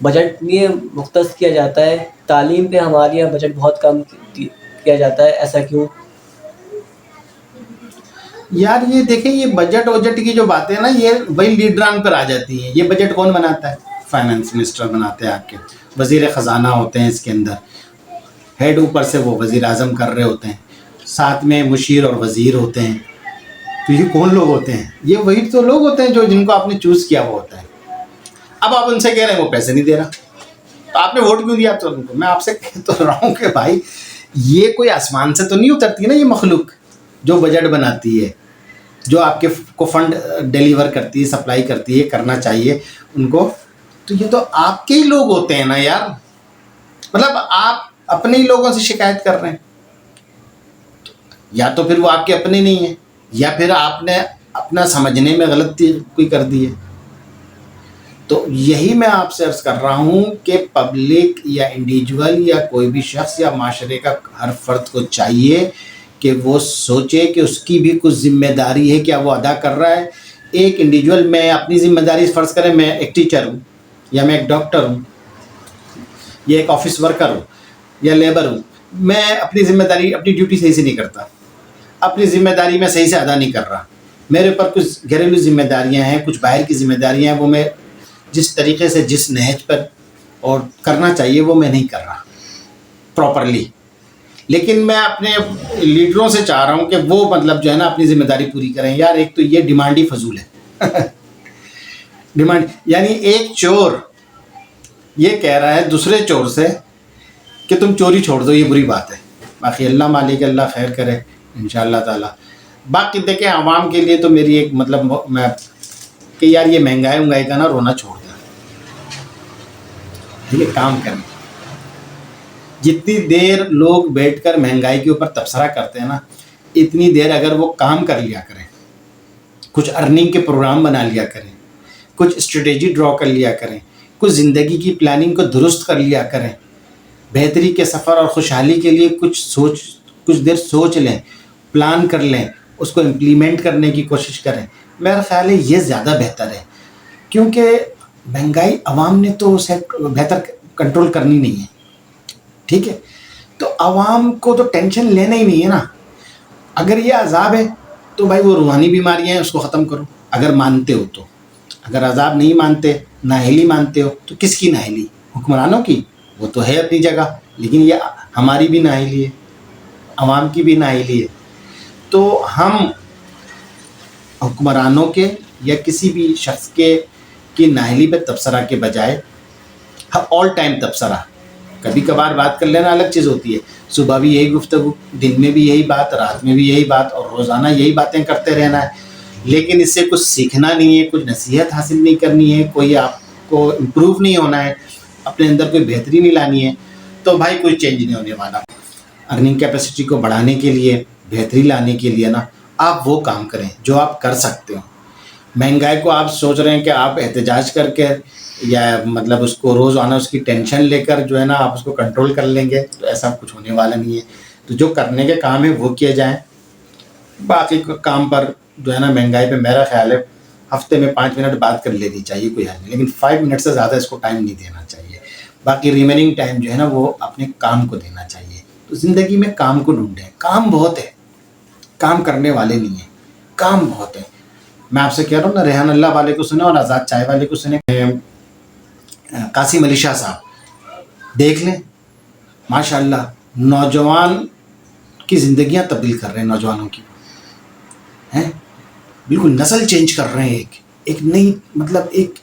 Budget میں مختص کیا جاتا ہے، تعلیم پہ ہمارے یہاں بجٹ بہت کم کیا جاتا ہے، ایسا کیوں؟ یار یہ دیکھیں، یہ بجٹ وجٹ کی جو باتیں ہیں نا، یہ وہی لیڈران پر آ جاتی ہیں. یہ بجٹ کون بناتا ہے؟ فائنانس منسٹر بناتے ہیں، آپ کے وزیر خزانہ ہوتے ہیں اس کے اندر. ہیڈ اوپر سے وہ وزیر اعظم کر رہے ہوتے ہیں، ساتھ میں مشیر اور وزیر ہوتے ہیں. تو یہ کون لوگ ہوتے ہیں؟ یہ وہی تو لوگ ہوتے ہیں جو جن کو آپ نے چوز کیا وہ ہوتا ہے. اب آپ ان سے کہہ رہے ہیں وہ پیسے نہیں دے رہا، تو آپ نے ووٹ کیوں دیا تو ان کو؟ میں آپ سے کہہ تو رہا ہوں کہ بھائی یہ کوئی آسمان سے تو نہیں اترتی نا، یہ مخلوق جو بجٹ بناتی ہے، جو آپ کے کو فنڈ ڈیلیور کرتی ہے، سپلائی کرتی ہے، کرنا چاہیے ان کو. تو یہ تو آپ کے ہی لوگ ہوتے ہیں نا یار. مطلب آپ اپنے ہی لوگوں سے شکایت کر رہے ہیں. یا تو پھر وہ آپ کے اپنے نہیں ہیں، یا پھر آپ نے اپنا سمجھنے میں غلطی کوئی کر دی ہے. تو یہی میں آپ سے عرض کر رہا ہوں کہ پبلک یا انڈیویجول یا کوئی بھی شخص یا معاشرے کا ہر فرد کو چاہیے کہ وہ سوچے کہ اس کی بھی کچھ ذمہ داری ہے، کیا وہ ادا کر رہا ہے. ایک انڈیویجول، میں اپنی ذمہ داری فرض کریں، میں ایک ٹیچر ہوں، یا میں ایک ڈاکٹر ہوں، یا ایک آفس ورکر ہوں، یا لیبر ہوں. میں اپنی ذمہ داری، اپنی ڈیوٹی صحیح سے نہیں کرتا، اپنی ذمہ داری میں صحیح سے ادا نہیں کر رہا. میرے اوپر کچھ گھریلو ذمہ داریاں ہیں، کچھ باہر کی ذمہ داریاں ہیں، وہ میں جس طریقے سے جس نہج پر اور کرنا چاہیے وہ میں نہیں کر رہا پراپرلی. لیکن میں اپنے لیڈروں سے چاہ رہا ہوں کہ وہ مطلب جو ہے نا اپنی ذمہ داری پوری کریں. یار ایک تو یہ ڈیمانڈ ہی فضول ہے. ڈیمانڈ یعنی ایک چور یہ کہہ رہا ہے دوسرے چور سے کہ تم چوری چھوڑ دو، یہ بری بات ہے. باقی اللہ مالک، اللہ خیر کرے انشاءاللہ تعالی. باقی دیکھیں عوام کے لیے تو میری ایک مطلب میں کہ یار یہ مہنگائی کا نا رونا چھوڑ دیں. ٹھیک ہے، کام کریں. جتنی دیر لوگ بیٹھ کر مہنگائی کے اوپر تبصرہ کرتے ہیں نا، اتنی دیر اگر وہ کام کر لیا کریں، کچھ ارننگ کے پروگرام بنا لیا کریں، کچھ اسٹریٹجی ڈرا کر لیا کریں، کچھ زندگی کی پلاننگ کو درست کر لیا کریں، بہتری کے سفر اور خوشحالی کے لیے کچھ دیر سوچ لیں، پلان کر لیں، اس کو امپلیمنٹ کرنے کی کوشش کریں. میرا خیال ہے یہ زیادہ بہتر ہے، کیونکہ مہنگائی عوام نے تو اسے بہتر کنٹرول کرنی نہیں ہے. ٹھیک ہے، تو عوام کو تو ٹینشن لینا ہی نہیں ہے نا. اگر یہ عذاب ہے تو بھائی وہ روحانی بیماریاں ہیں، اس کو ختم کرو اگر مانتے ہو تو. اگر عذاب نہیں مانتے، نااہلی مانتے ہو، تو کس کی نااہلی؟ حکمرانوں کی. وہ تو ہے اپنی جگہ، لیکن یہ ہماری بھی نااہلی ہے، عوام کی بھی نااہلی ہے. تو ہم حکمرانوں کے یا کسی بھی شخص کی نااہلی پہ تبصرہ کے بجائے آل ٹائم تبصرہ، کبھی کبھار بات کر لینا الگ چیز ہوتی ہے. صبح بھی یہی گفتگو، دن میں بھی یہی بات، رات میں بھی یہی بات، اور روزانہ یہی باتیں کرتے رہنا ہے. لیکن اس سے کچھ سیکھنا نہیں ہے، کچھ نصیحت حاصل نہیں کرنی ہے، کوئی آپ کو امپروو نہیں ہونا ہے، اپنے اندر کوئی بہتری نہیں لانی ہے، تو بھائی کوئی چینج نہیں ہونے والا. ارننگ کیپیسٹی کو بڑھانے کے لیے، بہتری لانے کے لیے نا آپ وہ کام کریں جو آپ کر سکتے ہو. مہنگائی کو آپ سوچ رہے ہیں کہ آپ احتجاج کر کے یا مطلب اس کو روزانہ اس کی ٹینشن لے کر جو ہے نا آپ اس کو کنٹرول کر لیں گے، تو ایسا کچھ ہونے والا نہیں ہے. تو جو کرنے کے کام ہے وہ کیے جائیں. باقی کام پر جو ہے نا مہنگائی پہ میرا خیال ہے ہفتے میں 5 منٹ بات کر لینی چاہیے، کوئی حل نہیں، لیکن 5 منٹ سے زیادہ اس کو ٹائم نہیں دینا چاہیے. باقی ریمیننگ ٹائم جو ہے نا وہ اپنے کام کو دینا چاہیے. تو زندگی میں کام کو ڈھونڈیں. کام بہت ہے، کام کرنے والے نہیں ہیں، کام بہت ہے. میں آپ سے کہہ رہا ہوں نا، ریحان اللہ والے کو سنیں اور آزاد چائے والے کو سنیں. قاسم علی شاہ صاحب دیکھ لیں، ماشاء اللہ نوجوان کی زندگیاں تبدیل کر رہے ہیں، نوجوانوں کی ہیں، بالکل نسل چینج کر رہے ہیں. ایک نئی مطلب ایک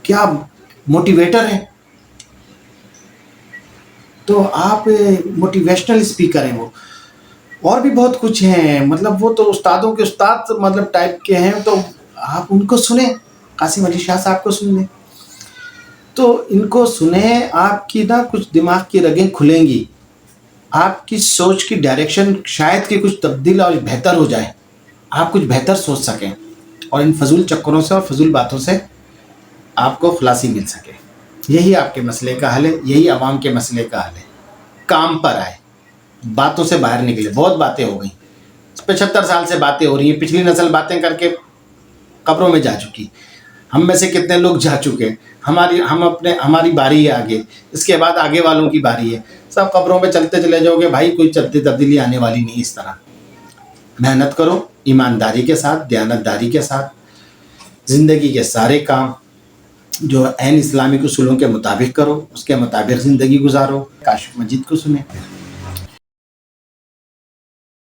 کیا موٹیویٹر ہیں. تو آپ موٹیویشنل اسپیکر ہیں وہ. اور بھی بہت کچھ ہیں، مطلب وہ تو استادوں کے استاد مطلب ٹائپ کے ہیں. تو آپ ان کو سنیں، قاسم علی شاہ صاحب کو سن لیں. تو ان کو سنیں، آپ کی نا کچھ دماغ کی رگیں کھلیں گی، آپ کی سوچ کی ڈائریکشن شاید کہ کچھ تبدیل اور بہتر ہو جائے، آپ کچھ بہتر سوچ سکیں، اور ان فضول چکروں سے اور فضول باتوں سے آپ کو خلاصی مل سکے. یہی آپ کے مسئلے کا حل ہے، یہی عوام کے مسئلے کا حل ہے. کام پر آئے، باتوں سے باہر نکلے. بہت باتیں ہو گئیں، 75 سال سے باتیں ہو رہی ہیں، پچھلی نسل باتیں کر کے قبروں میں جا چکی. ہم میں سے کتنے لوگ جا چکے ہیں, ہماری باری ہے آگے, اس کے بعد آگے والوں کی باری ہے. سب قبروں پہ چلتے چلے جاؤ گے بھائی, کوئی چلتی تبدیلی آنے والی نہیں. اس طرح محنت کرو ایمانداری کے ساتھ, دیانتداری کے ساتھ, زندگی کے سارے کام جو عین اسلامی اصولوں کے مطابق کرو, اس کے مطابق زندگی گزارو. کاشف مجید کو سنیں.